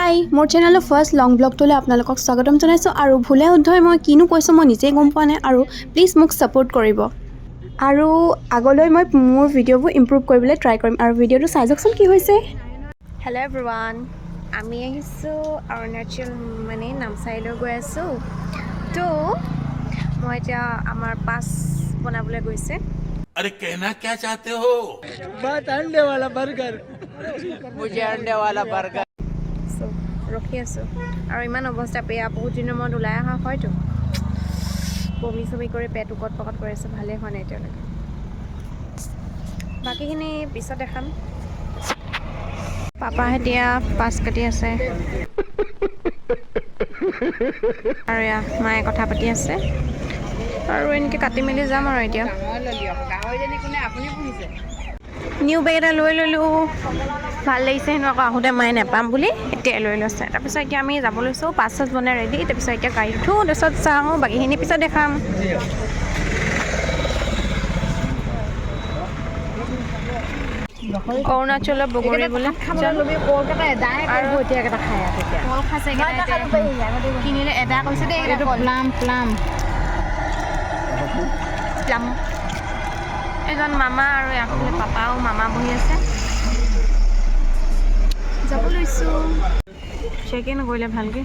হাই মোৰ চেনেলৰ ফাৰ্ষ্ট লং ব্লগটোলৈ আপোনালোকক স্বাগতম জনাইছোঁ আৰু ভুলে শুদ্ধই মই কিনো কৈছোঁ মই নিজেই গম পোৱা নাই আৰু প্লিজ মোক ছাপোৰ্ট কৰিব আৰু আগলৈ মই মোৰ ভিডিঅ'বোৰ ইমপ্ৰুভ কৰিবলৈ ট্ৰাই কৰিম আৰু ভিডিঅ'টো চাই যাওকচোন কি হৈছে। হেল্ল' এভৰিৱান, আমি আহিছোঁ অৰুণাচল মানে নামচাইলৈ গৈ আছোঁ। তো মই এতিয়া আমাৰ পাছ বনাবলৈ গৈছে। अरे कहना क्या चाहते हो? बस अंडे वाला बर्गर मुझे अंडे वाला बर्गर চ' ৰখি আছোঁ আৰু ইমান অৱস্থা বেয়া, বহুত দিনৰ মূৰত ওলাই অহা হয়তো বমি চমি কৰি পেট উকত পকত কৰি আছে, ভালেই হোৱা নাই এতিয়ালৈকে। বাকীখিনি পিছত দেখাম। পাপা এতিয়া পাছ কাটি আছে আৰু এয়া মায়ে কথা পাতি আছে আৰু এনেকৈ কাটি মেলি যাম আৰু এতিয়া। নিউ বেগ এটা লৈ ল'লোঁ, ভাল লাগিছে হেনো, আকৌ আহোঁতে মায়ে নাপাম বুলি এতিয়াই লৈ লৈছে। তাৰপিছত এতিয়া আমি যাব লৈছোঁ, পাছ চাছ বনাই ৰেডি। তাৰপিছত এতিয়া গাড়ীত উঠোঁ, তাৰপিছত চাওঁ বাকীখিনি পিছত দেখাম। অৰুণাচলৰ বগৰী বোলে কিনিলে এদা কৈছে দেই, প্লাম এজন মামা আৰু এফালে পাপাও মামা বহি আছে। যাব লৈছোঁ, চেকে নকৰিলে ভালকৈ।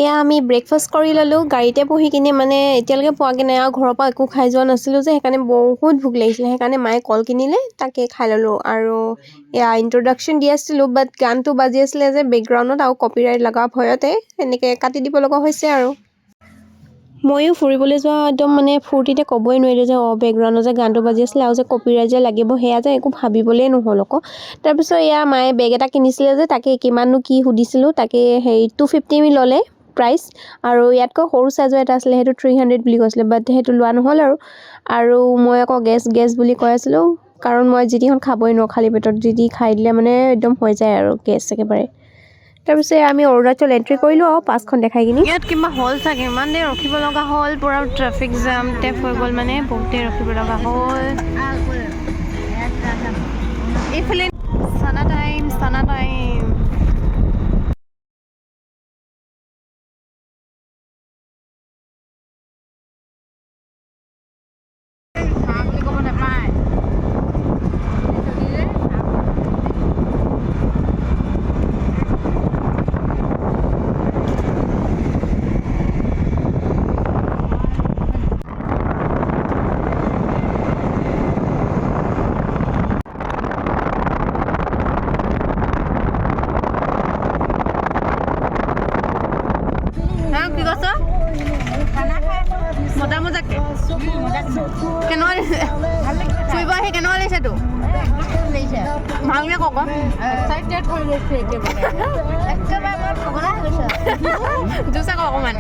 এয়া আমি ব্ৰেকফাষ্ট কৰি ল'লোঁ গাড়ীতে বহি কিনে, মানে এতিয়ালৈকে পোৱাগৈ নাই আৰু ঘৰৰ পৰা একো খাই যোৱা নাছিলোঁ যে, সেইকাৰণে বহুত ভোক লাগিছিলে। সেইকাৰণে মায়ে কল কিনিলে, তাকে খাই ল'লোঁ। আৰু এয়া ইণ্ট্ৰডাকশ্যন দি আছিলোঁ, বাট গানটো বাজি আছিলে যে বেকগ্ৰাউণ্ডত আৰু কপিৰাইট লগা ভয়তে এনেকৈ কাটি দিব লগা হৈছে আৰু। ময়ো ফুৰিবলৈ যোৱা একদম মানে ফূৰ্তিতে ক'বই নোৱাৰিলোঁ যে বেকগ্ৰাউণ্ডত যে গানটো বাজি আছিলে আৰু যে কপিৰাইট যে লাগিব, সেয়া যে একো ভাবিবলৈই নহ'ল আকৌ। তাৰপিছত এয়া মায়ে বেগ এটা কিনিছিলে যে, তাকে কিমাননো কি সুধিছিলোঁ, তাকে 250 ল'লে প্ৰাইচ, আৰু ইয়াতকৈ সৰু চাইজৰ এটা আছিলে, সেইটো 300 বুলি কৈছিলে, বাট সেইটো লোৱা নহ'ল আৰু মই আকৌ গেছ বুলি কৈ আছিলোঁ, কাৰণ মই যি টিখন খাবই নোৱাৰোঁ খালী পেটত, যি খাই দিলে মানে একদম হৈ যায় আৰু গেছ একেবাৰে। তাৰপিছত আমি অৰুণাচল এণ্ট্ৰি কৰিলোঁ আৰু পাছখন দেখাই কিনি। ইয়াত কিবা হ'ল চাগে, ইমান দেৰি ৰখিব লগা হ'ল, পূৰা ট্ৰেফিক জাম টাইপ হৈ গ'ল, মানে বহুত দেৰি ৰখিব লগা হ'ল। এইফালে চানা টাইম কি কৈছ? মজাকে কেনেকুৱা লাগিছে? ফুৰিব আহি কেনেকুৱা লাগিছে তোৰ? ভালকৈ কওক। জুচা কওক অকণমান।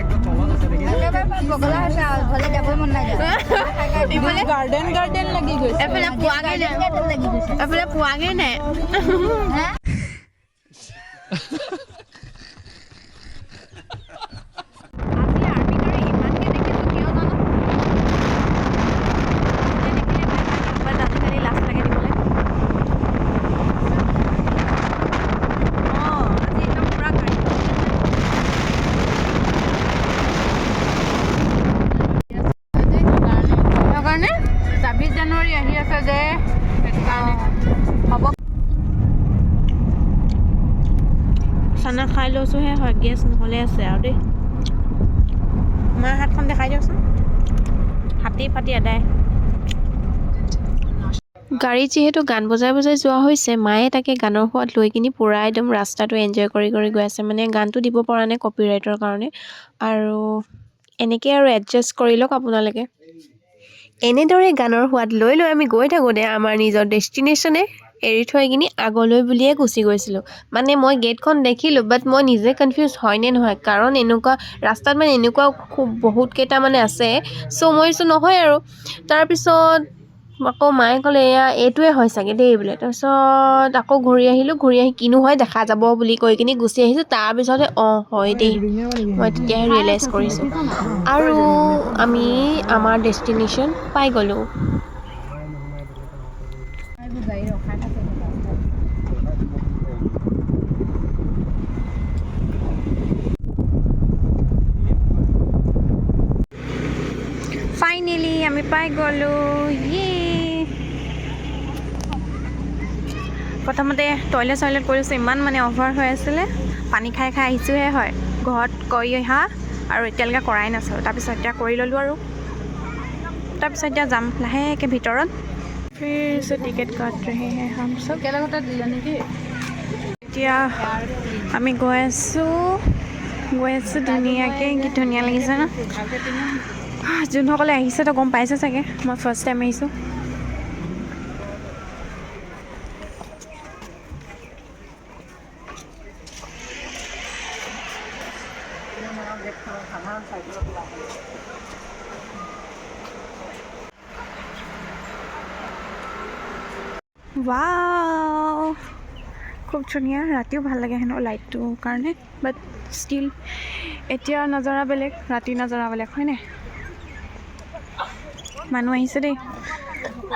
গাৰ্ডেন লাগি গৈছে, এফালে পোৱাগৈ নাই। খানা খাই লৈছোঁহে হয়, গেছ নহ'লে আছে আৰু দেই। মাৰ হাতখন দেখাই দিয়কচোন, হাতী ফাটি আদায়। গাড়ীত যিহেতু গান বজাই যোৱা হৈছে, মায়ে তাকে গানৰ সোৱাদ লৈ কিনি পূৰা একদম ৰাস্তাটো এনজয় কৰি গৈ আছে, মানে গানটো দিব পৰা নাই কপিৰাইটৰ কাৰণে। আৰু এনেকৈ আৰু এডজাষ্ট কৰি লওক আপোনালোকে। এনেদৰে গানৰ সোৱাদ লৈ আমি গৈ থাকোঁতে আমাৰ নিজৰ ডেষ্টিনেশ্যনে এৰি থৈ কিনি আগলৈ বুলিয়ে গুচি গৈছিলোঁ। মানে মই গেটখন দেখিলোঁ, বাট মই নিজে কনফিউজ হয়নে নহয়, কাৰণ এনেকুৱা ৰাস্তাত মানে এনেকুৱা খুব বহুতকেইটা মানে আছে। চ' মই নহয় আৰু তাৰপিছত আকৌ মায়ে ক'লে এইটোৱে হয় চাগে দেই বোলে। তাৰপিছত আকৌ ঘূৰি আহিলোঁ, ঘূৰি আহি কিনো হয় দেখা যাব বুলি কৈ কিনি গুচি আহিছোঁ। তাৰপিছতে হয় দেই, মই তেতিয়াহে ৰিয়েলাইজ কৰিছোঁ আৰু আমি আমাৰ ডেষ্টিনেশ্যন পাই গ'লোঁ। ফাইনেলি আমি পাই গ'লোঁ প্ৰথমতে টয়লেট কৰিছোঁ ইমান মানে অভাৰ হৈ আছিলে পানী খাই আহিছোঁহে হয় ঘৰত কৰি অহা আৰু এতিয়ালৈকে কৰাই নাছিলোঁ তাৰপিছত এতিয়া কৰি ল'লোঁ আৰু তাৰপিছত এতিয়া যাম লাহেকৈ ভিতৰত फिर से टिकट काट रहे हैं हम सब এতিয়া আমি গৈ আছোঁ ধুনীয়াকৈ কি ধুনীয়া লাগিছে ন যোনসকলে আহিছে তো গম পাইছে চাগে মই ফাৰ্ষ্ট টাইম আহিছোঁ ৱাও খুব ধুনীয়া ৰাতিও ভাল লাগে হেনো লাইটটোৰ কাৰণে বাট ষ্টিল এতিয়া নজৰা বেলেগ ৰাতি নজৰা বেলেগ হয়নে মানুহ আহিছে দেই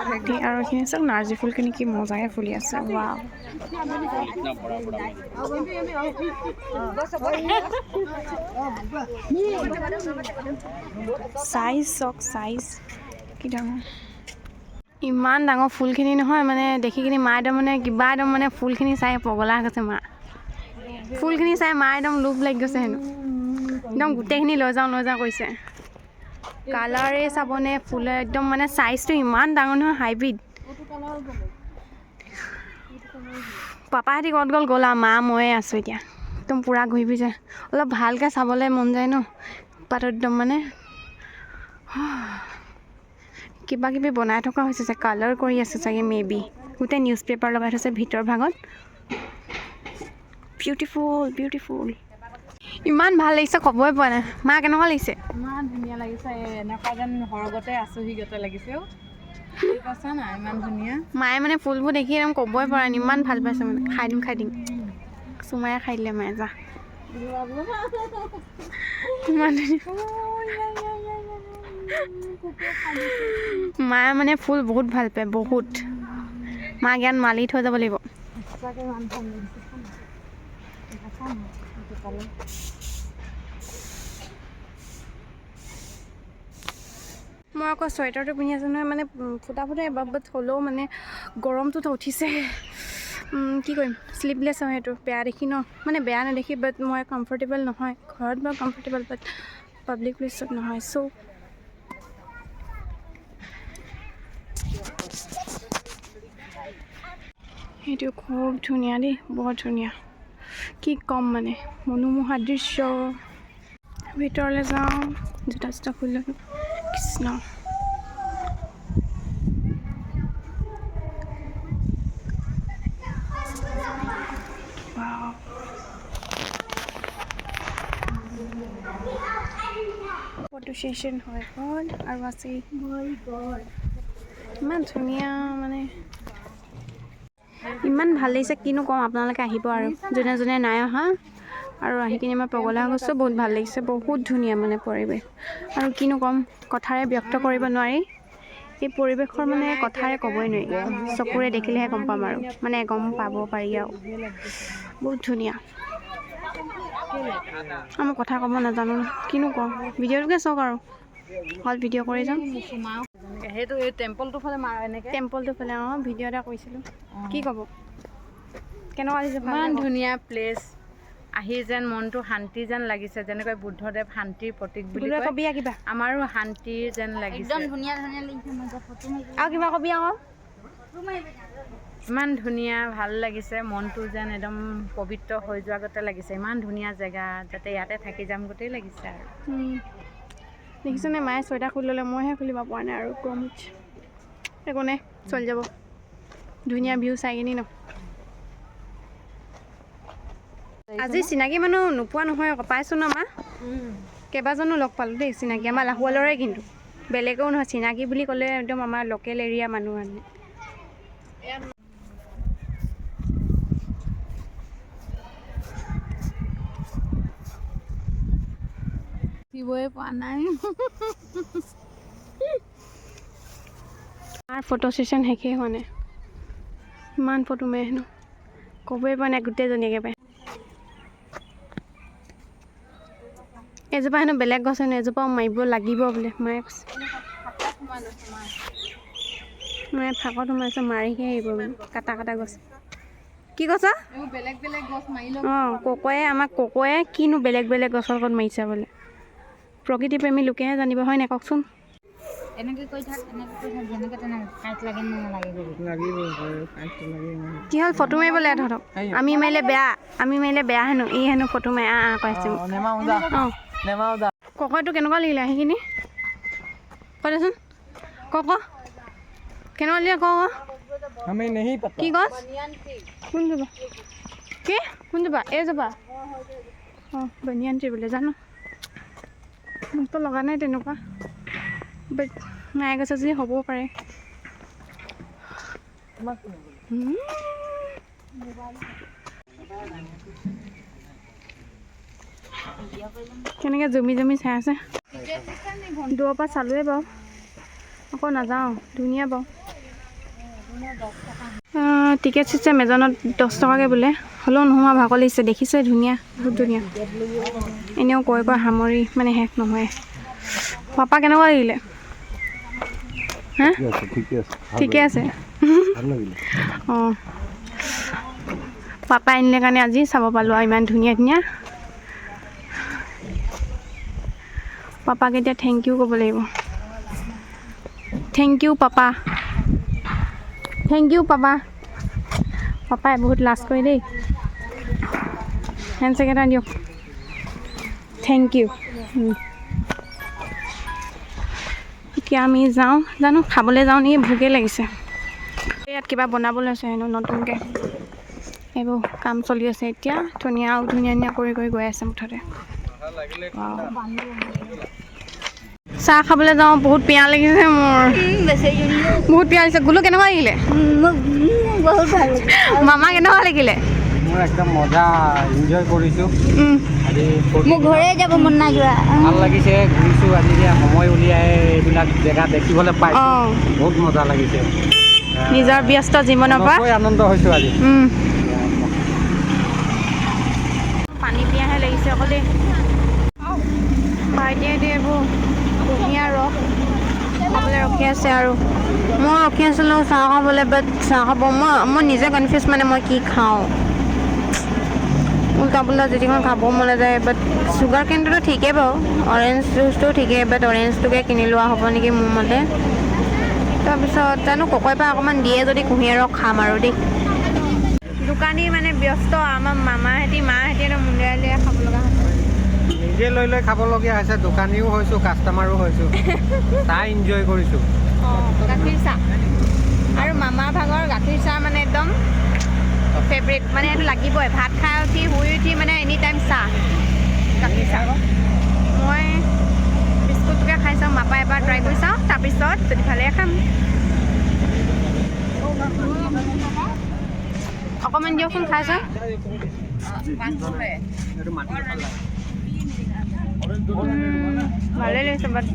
ৰাতি আৰু এইখিনি চাওক নাৰ্জী ফুলখিনি কি মজাকৈ ফুলি আছে ৱাও চাইজ চাওক চাইজ কি ডাঙৰ ইমান ডাঙৰ ফুলখিনি নহয় মানে দেখি কিনি মা একদম মানে কিবা একদম মানে ফুলখিনি চাই পগলা গৈছে মা ফুলখিনি চাই মা একদম লোভ লাগি গৈছে হেনো একদম গোটেইখিনি লৈ যাওঁ কৰিছে কালাৰে চাবনে ফুলে একদম মানে চাইজটো ইমান ডাঙৰ নহয় হাইব্ৰিড পাপাহঁতি ক'ত গ'ল আৰু মা ময়ে আছোঁ এতিয়া একদম পূৰা ঘূৰি ফুৰিছে অলপ ভালকৈ চাবলৈ মন যায় ন পাতত একদম মানে কিবা কিবি বনাই থকা হৈছে যে কালাৰ কৰি আছে চাগে মে বি গোটেই নিউজ পেপাৰ লগাই থৈছে ভিতৰ ভাগত বিউটিফুল ইমান ভাল লাগিছে ক'বই পৰা নাই মা কেনেকুৱা লাগিছে ইমান ধুনীয়া লাগিছে এনেকুৱা যেন সৰগতে আছোহিগতে লাগিছে নাই ইমান ধুনীয়া মায়ে মানে ফুলবোৰ দেখি একদম ক'বই পৰা নাই ইমান ভাল পাইছে মানে খাই দিম চুমায়ে খাই দিলে মায়ে যা ইমান মায়ে মানে ফুল বহুত ভাল পায় বহুত মা জ্ঞান মালি থৈ যাব লাগিব মই আকৌ চুৱেটাৰটো পিন্ধি আছোঁ নহয় মানে ফুটা বাট হ'লেও মানে গৰমটোতো উঠিছে কি কৰিম শ্লিভলেছ হয় সেইটো বেয়া দেখি ন মানে বেয়া নেদেখি বাট মই কমফৰ্টেবল নহয় ঘৰত বাৰু কমফৰ্টেবল বাট পাব্লিক প্লেছত নহয় চ' সেইটো খুব ধুনীয়া দেই বহুত ধুনীয়া কি ক'ম মানে মনোমোহা দৃশ্য ভিতৰলৈ যাওঁ জোতা খুলি ল'লোঁ কৃষ্ণ ফটো ছেশ্যন হৈ গ'ল আৰু আছে ইমান ধুনীয়া মানে ইমান ভাল লাগিছে কিনো ক'ম আপোনালোকে আহিব আৰু যোনে নাই অহা আৰু আহি কিনে মই পগলা গৈছোঁ বহুত ভাল লাগিছে বহুত ধুনীয়া মানে পৰিৱেশ আৰু কিনো ক'ম কথাৰে ব্যক্ত কৰিব নোৱাৰি এই পৰিৱেশৰ মানে কথাৰে ক'বই নোৱাৰি চকুৰে দেখিলেহে গম পাম আৰু মানে গম পাব পাৰি আৰু বহুত ধুনীয়া মই কথা ক'ব নাজানো কিনো ক'ম ভিডিঅ'টোকে চাওক আৰু অকল ভিডিঅ' কৰি যাম সেইটো এই টেম্পলটো ফালে টেম্পলটো ফালে ভিডিঅ' এটা কৰিছিলোঁ কি ক'ব কেনেকুৱা লাগিছে ইমান ধুনীয়া প্লেচ আহি যেন মনটো শান্তি যেন লাগিছে যেনেকৈ বুদ্ধদেৱ শান্তিৰ প্ৰতীক বুলি কয় কিবা আমাৰো শান্তিৰ যেন লাগিছে আৰু কিবা কবি আকৌ ইমান ধুনীয়া ভাল লাগিছে মনটো যেন একদম পবিত্ৰ হৈ যোৱা গতে লাগিছে ইমান ধুনীয়া জেগা যাতে ইয়াতে থাকি যাম গোটেই লাগিছে আৰু দেখিছেনে মায়ে চুৱেটাৰ খুলি ল'লে মইহে খুলিব পৰা নাই আৰু গৰম উঠিছে একো নাই চলি যাব ধুনীয়া ভিউ চাই কিনি ন আজি চিনাকি মানুহ নোপোৱা নহয় আকৌ পাইছোঁ ন মা কেইবাজনো লগ পালোঁ দেই চিনাকি আমাৰ লাহোৱালৰে কিন্তু বেলেগেও নহয় চিনাকি বুলি ক'লে একদম আমাৰ লোকেল এৰিয়া মানুহ মানে দিবই পোৱা নাই আমাৰ ফটো ছেশ্যন শেষেই হোৱা নাই ইমান ফটো মাৰে হেনো ক'বই পৰা নাই গোটেইজনী একেবাৰে। এজোপা হেনো বেলেগ গছ হেনো, এজোপাও মাৰিব লাগিব বোলে মায়ে কৈছে। মায়ে ফাঁকত সোমাইছে, মাৰিহে আহিব বোলে কাটা গছ। কি কৈছ? অঁ ককয়ে কিনো বেলেগ গছৰ লগত মাৰিছে বোলে। প্ৰকৃতিপ্ৰেমী লোকেহে জানিব, হয় নাই কওকচোন? এনেকৈ কৈ থাক যেনেকৈ তেনেকৈ কাঁইট লাগে নালাগে কি হ'ল ফটো মাৰিবলৈ তহঁতক? আমি মাৰিলে বেয়া হেনো। ই হেনো ফটো মাৰি কৈ আছে। অঁ ককয়টো কেনেকুৱা লাগিলে সেইখিনি কৈ দেচোন। কক কেনেকুৱা লাগিলে ক। কি গছ? কোনজোপা? কি কোনজোপা? এইজোপা? অঁ বনিয়ান ট্ৰী বোলে, জানো মোকতো লগা নাই তেনেকুৱা, বাট মায়ে কৈছে যদি হ'বও পাৰে। কেনেকৈ জমি চাই আছে। দূৰৰ পৰা চালোৱে বাৰু, আকৌ নাযাওঁ। ধুনীয়া বাৰু। টিকেট চিষ্টেম এজনত 10 টকাকৈ বোলে, হ'লেও নোহোৱা ভাগৰ লাগিছে। দেখিছে ধুনীয়া, বহুত ধুনীয়া। এনেও কৈ সামৰি মানে শেষ নহয়। পাপা কেনেকুৱা লাগিলে? হা ঠিকে আছে। অঁ পাপা আনিলে কাৰণে আজি চাব পালোঁ আৰু ইমান ধুনীয়া। পাপাক এতিয়া থেংক ইউ ক'ব লাগিব। থেংক ইউ পাপা। পাপাই বহুত লাজ কৰে দেই। হেণ্ডছেক এটা দিয়ক। Thank you. এতিয়া আমি যাওঁ, জানো খাবলৈ যাওঁ নেকি, ভোকে লাগিছে। ইয়াত কিবা বনাবলৈ আছে হেনো নতুনকৈ, এইবোৰ কাম চলি আছে এতিয়া। ধুনীয়া কৰি গৈ আছে মুঠতে। চাহ খাবলৈ যাওঁ, বহুত পিয়াহ লাগিছে মোৰ। বহুত পিয়াহ লাগিছে। গুলো কেনেকুৱা লাগিলে? বহুত ভাল লাগিলে। মামা কেনেকুৱা লাগিলে? মোৰ একদম মজা এনজয় কৰিছোঁ। মোৰ ঘৰে যাব মন নাই যোৱা। ভাল লাগিছে, ঘূৰিছোঁ আজি সময় উলিয়াই এইবিলাক জেগা দেখিবলৈ পাইছোঁ। বহুত মজা লাগিছে। নিজৰ ব্যস্ত জীৱনৰ পৰা আনন্দ হৈছোঁ আজি। পানী পিয়াহে লাগিছে আকৌ দেই। ভাইটিয়ে এইবোৰ কুঁহিয়াৰ ৰস খাবলৈ ৰখি আছে, আৰু মই ৰখি আছিলোঁ চাহ খাবলৈ। বাট চাহ খাব মই নিজে কনফিউজ, মানে মই কি খাওঁ। উল্টা পুল্টা যিটিখন খাব মন নাযায়। বাট চুগাৰ কেনটোতো ঠিকেই বাৰু, অৰেঞ্জ জুচটো ঠিকেই। বাট অৰেঞ্জটোকে কিনি লোৱা হ'ব নেকি মোৰ মতে। তাৰপিছত জানো ককৈৰ পৰা অকণমান দিয়ে যদি কুঁহিয়াৰ ৰস খাম আৰু দেই। দোকানী মানে ব্যস্ত, আমাৰ মাহেঁতি মুন্দিয়াই খাব লগা হৈছে। নিজে লৈ খাবলগীয়া হৈছে। দোকানীও হৈছোঁ, কাষ্টমাৰো হৈছোঁ। চাহ এনজয় কৰিছোঁ। অঁ গাখীৰ চাহ আৰু মামাৰ ভাগৰ গাখীৰ চাহ মানে একদম ফেভৰেট, মানে এইটো লাগিবই। ভাত খাই শুই উঠি মানে এনি টাইম চাহ, গাখীৰ চাহ। মই বিস্কুটটোকে খাই চাওঁ, মাপা এবাৰ ট্ৰাই কৰি চাওঁ, তাৰপিছত যদি ভালে খাম। অকণমান দিয়কচোন খাই চাওঁ। ভালেই লাগিছে বাট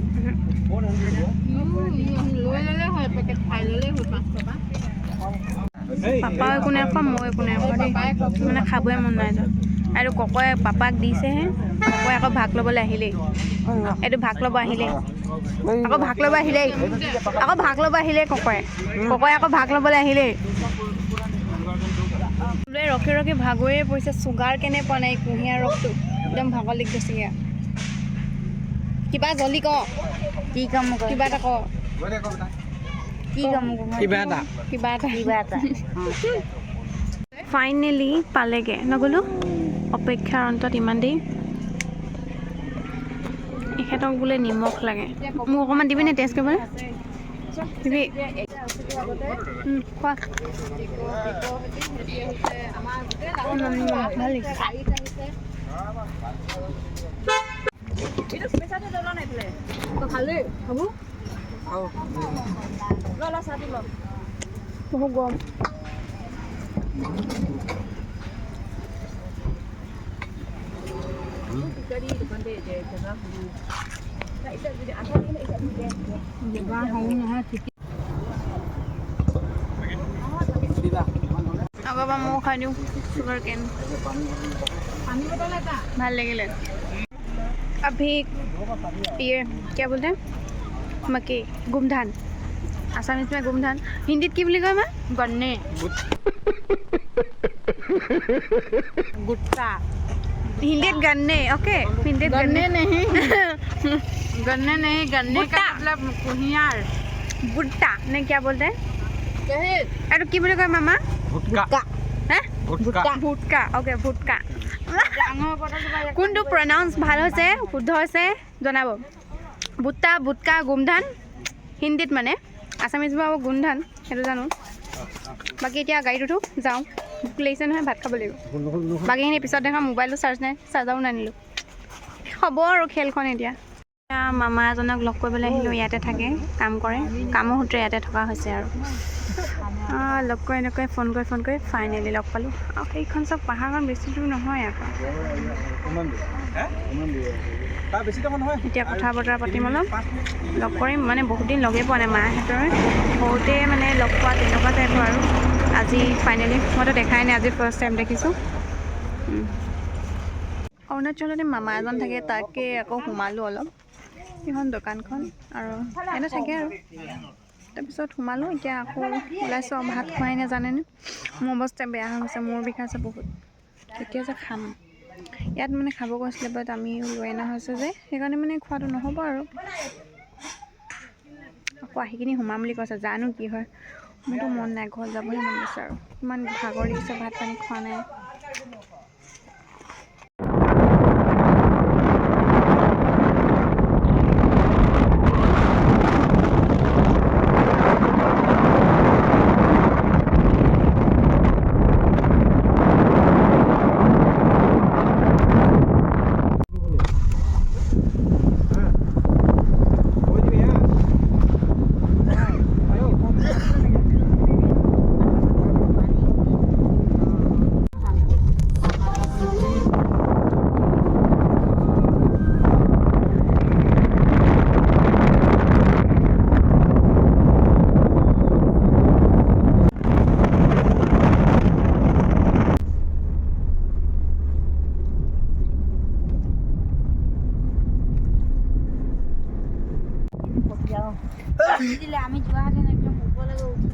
পাপাও একো নাই খোৱা, মই একো নাই খোৱা দেই। মানে খাবই মন নাই যোৱা। আৰু ককয়ে পাপাক দিছেহে, ককয়ে আকৌ ভাগ ল'বলৈ আহিলেই। এইটো ভাগ ল'ব আহিলেই, আকৌ ভাগ ল'ব আহিলেই ককয়ে আকৌ ভাগ ল'বলৈ আহিলেই। ৰখি ভাগৰিয়ে পৰিছে। চুগাৰ কেনে পোৱা নাই, কুঁহিয়াৰ ৰসটো একদম ভাগৰ লাগি গৈছেগৈ। কিবা জলদি ক, কি কাম কিবা এটা ক, কিবা এটা। ফাইনেলি পালেগে, নগ'লো অপেক্ষাৰ অন্তত ইমান দেৰি। এখেতক বোলে নিমখ লাগে। মোক অকণমান দিবিনে টেষ্ট কৰিবলৈ? দিবি? খোৱা। ভাল লাগিছে। বহুত গৰম। বাবা ময়ো খাই দিওঁ চুগাৰ কেন ভাল লাগিলে अभी ये क्या बोलते हैं मक्के गुमधान आसामीज में गुमधान हिंदीत की बोली कय मैं गन्ने गुट्टा हिंदीत गन्ने ओके हिंदीत गन्ने नहीं गन्ने नहीं गन्ने का मतलब कुहियार भुट्टा ने क्या बोलते हैं अरे की बोली कय मामा ভুটকা हैं ভুটকা ভুটকা ওকে ভুটকা কোনটো প্ৰনাউন্স ভাল হৈছে শুদ্ধ হৈছে জনাব ভুট্টা ভুটকা গুমধান হিন্দীত মানে আছামিজ ভাব গুমধান সেইটো জানো বাকী এতিয়া গাড়ীত উঠো যাওঁ ভোক লাগিছে নহয় ভাত খাব লাগিব বাকীখিনি পিছত দেখা মোবাইলটো চাৰ্জ নাই চাৰ্জাৰো নানিলোঁ হ'ব আৰু খেলখন এতিয়া মামা এজনক লগ কৰিবলৈ আহিলোঁ ইয়াতে থাকে কাম কৰে কামৰ সূত্ৰে ইয়াতে থকা হৈছে আৰু লগ কৰি এনেকৈ ফোন কৰি ফাইনেলি লগ পালোঁ আৰু সেইখন চব পাহাৰখন বেছি দূৰ নহয় আকৌ এতিয়া কথা বতৰা পাতিম অলপ লগ কৰিম মানে বহুত দিন লগেই পোৱা নাই মাহঁতৰ বহুতে মানে লগ পোৱা তেনেকুৱা টাইপৰ আৰু আজি ফাইনেলি মইতো দেখাই নাই আজি ফাৰ্ষ্ট টাইম দেখিছোঁ অৰুণাচলতে মামা এজন থাকে তাকে আকৌ সোমালোঁ অলপ সেইখন দোকানখন আৰু এনে থাকে আৰু তাৰপিছত সোমালোঁ এতিয়া আকৌ ওলাইছোঁ ভাত খোৱাই নাজানেনে মোৰ অৱস্থা বেয়া হৈ গৈছে মূৰ বিষাইছে বহুত কেতিয়া যে খাম ইয়াত মানে খাব কৈছিলে বাট আমি লৈ অনা হৈছে যে সেইকাৰণে মানে খোৱাটো নহ'ব আৰু আকৌ আহি কিনি সোমাম বুলি কৈছে জানো কি হয় মোৰতো মন নাই ঘৰত যাবহে মন গৈছে আৰু ইমান ভাগৰ লাগিছে ভাত পানী খোৱা নাই আমি যোৱাহেঁতেন একদম ওপৰলৈকে উঠি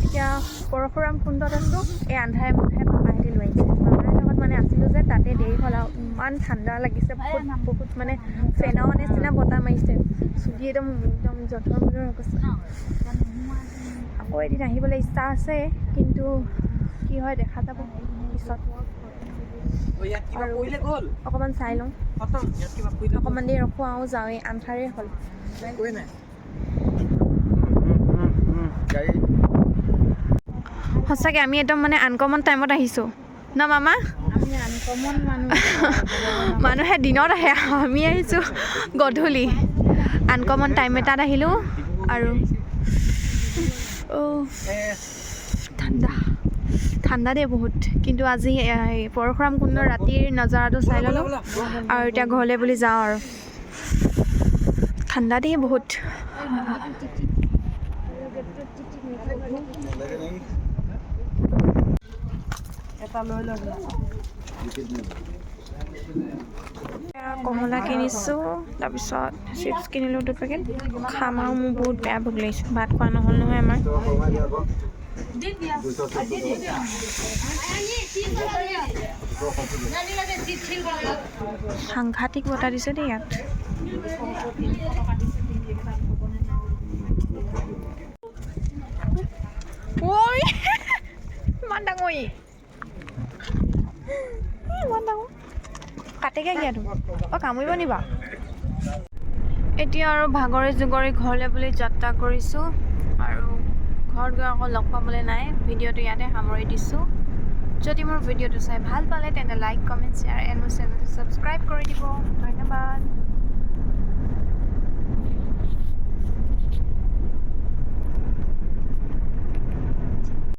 এতিয়া পৰশুৰাম কুণ্ডত আছোঁ এই আন্ধাৰে মুন্ধাৰে পাপাহেঁতি লৈ আহিছে মামাৰ লগত মানে আছিলোঁ যে তাতে দেৰি হ'ল আৰু ইমান ঠাণ্ডা লাগিছে বহুত মানে ফেনৰ নিচিনা বতাহ মাৰিছে চুলি একদম জঠৰ মঠৰ হৈ গৈছে আকৌ এদিন আহিবলৈ ইচ্ছা আছে কিন্তু কি হয় দেখা যাব পিছত অকণমান চাই লওঁ অকণমান দেৰি ৰখোঁ আৰু যাওঁৱেই আন্ধাৰেই হ'ল সঁচাকৈ আমি একদম মানে আনকমন টাইমত আহিছোঁ ন মামা মানুহে দিনত আহে আমি আহিছোঁ গধূলি আনকমন টাইম এটাত আহিলোঁ আৰু ঠাণ্ডা দেই বহুত কিন্তু আজি পৰশুৰাম কুণ্ডৰ ৰাতিৰ নজাৰাটো চাই ল'লোঁ আৰু এতিয়া ঘৰলৈ বুলি যাওঁ আৰু ঠাণ্ডা দেই বহুত কমলা কিনিছোঁ তাৰপিছত চিপছ কিনিলোঁ 2 পেকেট খাম আৰু মোৰ বহুত বেয়া ভোক লাগিছে ভাত খোৱা নহ'ল নহয় আমাৰ সাংঘাতিক বতাহ দিছে দেই ইয়াত ঐ ইমান ডাঙৰ ইমান ডাঙৰ কাটেগৈ কিয়াতো কামুৰিব নিবা এতিয়া আৰু ভাগৰি জুগৰি ঘৰলৈ বুলি যাত্ৰা কৰিছোঁ আৰু ঘৰত গৈ আকৌ লগ পাবলৈ নাই ভিডিঅ'টো ইয়াতে সামৰি দিছোঁ যদি মোৰ ভিডিঅ'টো চাই ভাল পালে তেন্তে লাইক কমেণ্ট শ্বেয়াৰ এণ্ড মোৰ চেনেলটো ছাবস্ক্ৰাইব কৰি দিব ধন্যবাদ